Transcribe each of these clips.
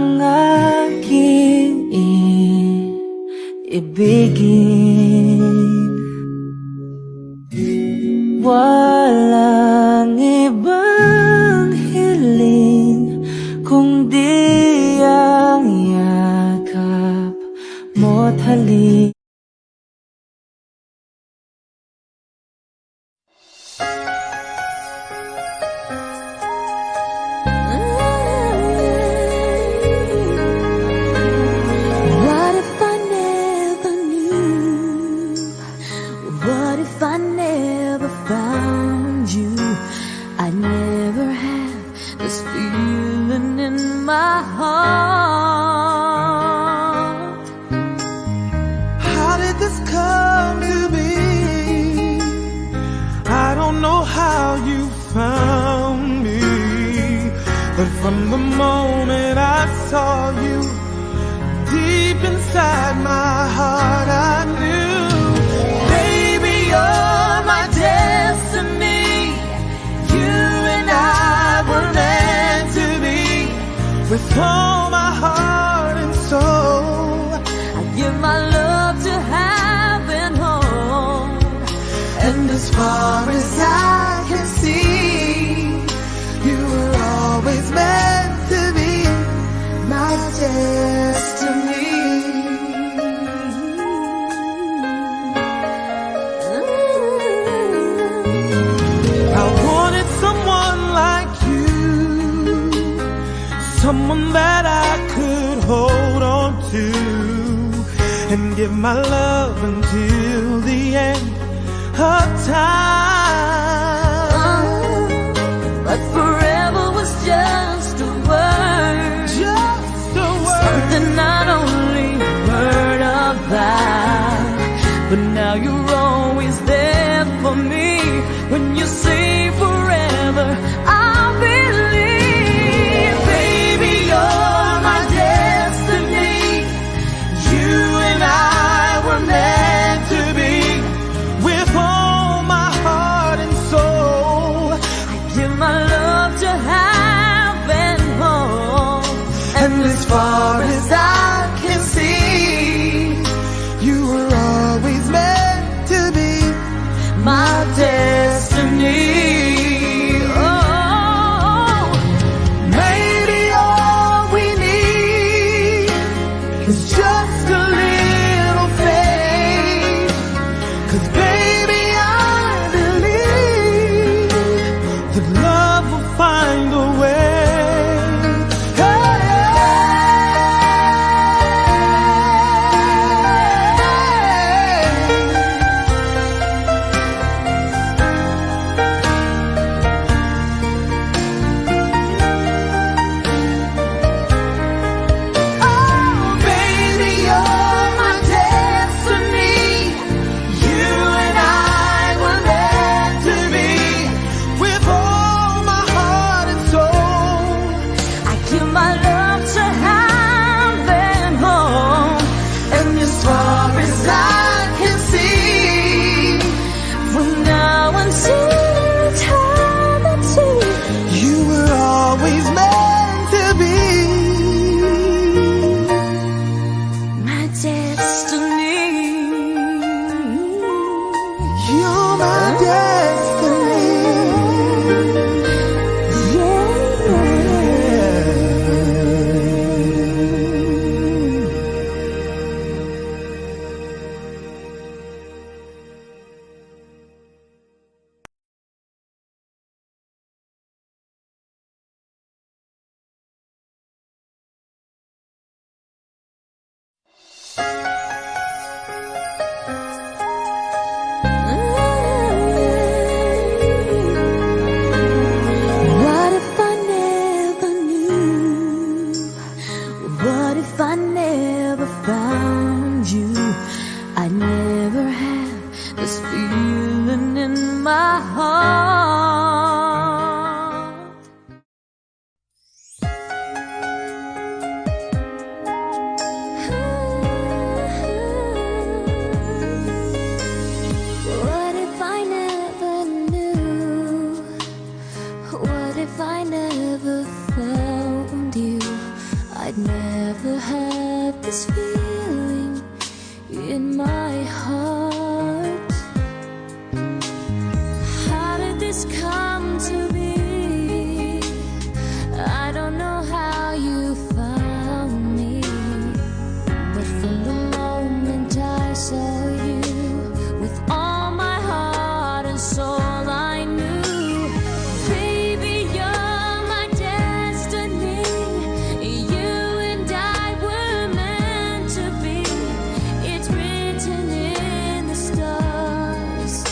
ang aking ibigin. Walang ibang hiling kundi ang yakap mo't halik. What if I never knew? What if I never found you? I'd never have this feeling in my heart. How did this come to be? I don't know how you found me, but from the moment I saw you, deep inside my heart I knew, baby, you're my destiny. You and I were meant to be. With all my heart and soul, I give my love to heaven home. and as far as I can see, you were always meant to be my destiny. I wanted someone like you, someone that I could hold on to and give my love until the end of time. But forever was just a word, Just a word. something not only heard about, but now you're always there for me. When you say forever, I believe, baby, you're my destiny. You and I were meant to be. With all my heart and soul, I give my love to heaven home. and as far as I can see, you were always meant to be My destiny. Oh, maybe all we need is just a little faith. 'Cause baby, I believe that love will find a way. Oh, baby, you're my destiny. You and I were meant to be. With all my heart and soul, I give my love to heaven home. and as far as I can see, From now until eternity, you were always meant to be my destiny. You're my destiny. What if I never knew? What if I never found you? I'd never have this feeling in my heart. What if I never knew? What if I never found you? I I'd never have this feeling in my heart. How did this come to be? I don't know how you found me, but from the moment I saw you, with all my heart and soul I knew, baby, you're my destiny. You and I were meant to be. It's written in the stars,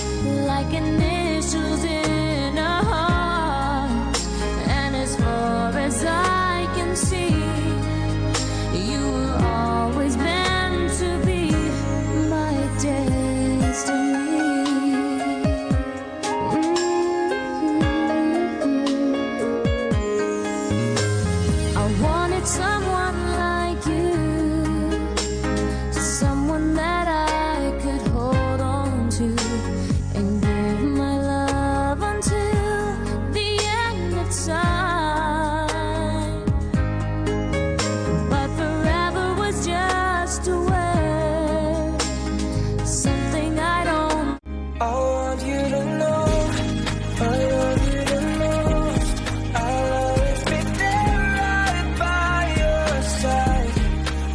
like initials in a heart. And as far as I can see, you were always meant to be my destiny. I wanted someone like you, someone that I could hold on to and give my love until the end of time. But forever was just a word, something I don't. I want you to know, I love you the most. I'll always be there right by your side.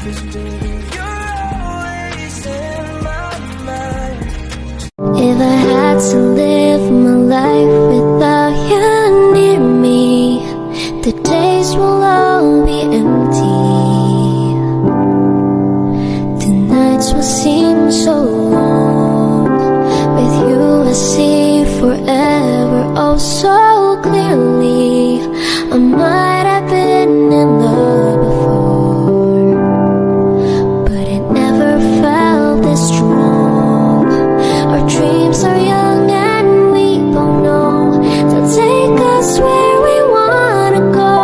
'Cause baby, you're always in my mind. If I had to live my life without you near me, the days will all be empty. The nights will seem so long. With you I see forever oh so clearly. I might have been in love before, but it never felt this strong. Our dreams are young and we both know they'll take us where we wanna go.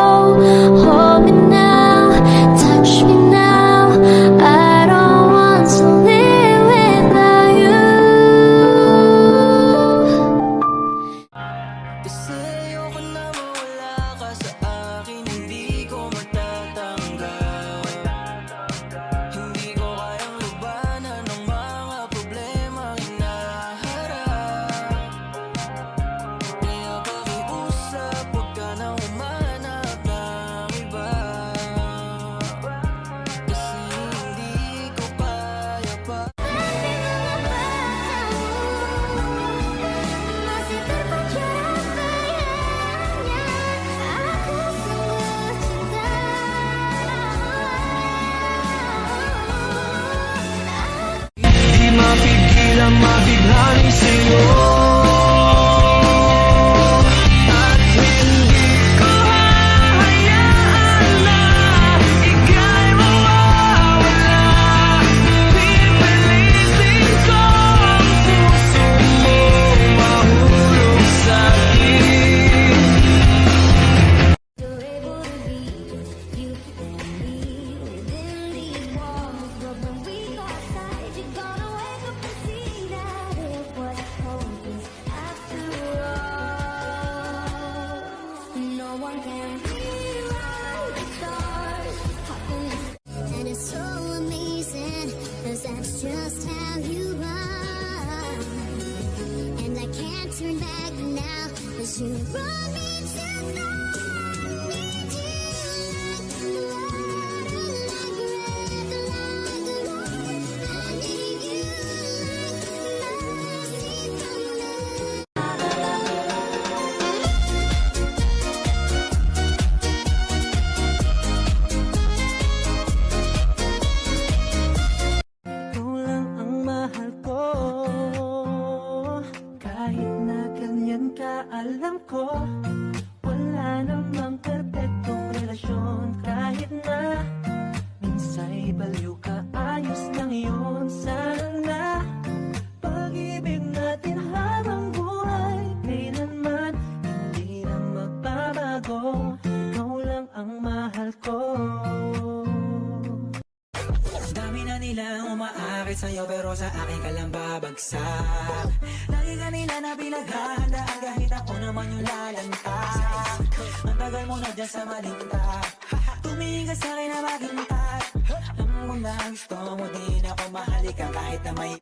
Hold me now, touch me now. I don't want to live without you. Kasi ayoko na mawala ka sa akin, hindi ko matatanggap. Hindi ko kayang lubanan ng mga problema hinaharap. Kaya pakiusap, huwag ka na humanap ng iba. Kasi hindi ko kaya pa. Di mapigilan, mabighani sa'yo. At hindi ko hahayaan na ika'y mawawala. Pipilitin ko ang puso mo mahulog sa'kin. You're able to be just you and me within these walls, but when we go outside, you're gonna wake up and see that it was hopeless after all. No one can rewrite the stars, and it's so amazing, 'cause that's just how you are. And I can't turn back now, 'cause you brought me to know I need you like water, like breath, like the Lord. I need you like mercy from Ikaw lang ang mahal ko. Kahit na ganyan ka, alam ko wala namang perpektong relasyon. Kahit na minsa'y baliw ka, ayos lang yun. Sana pag-ibig natin habang buhay, kailanman hindi na magbabago. Ikaw lang ang mahal ko. Dami na nilang umaakit sa'yo, pero sa akin ka lang babagsak. Lagi ka nila na pinaghahandaan, kahit ako naman yung lalanta. Ang tagal mo na dyan sa malinta. Tumingin ka sa'kin na maging taas. Alam mo na gusto mo din ako mahalikan kahit na may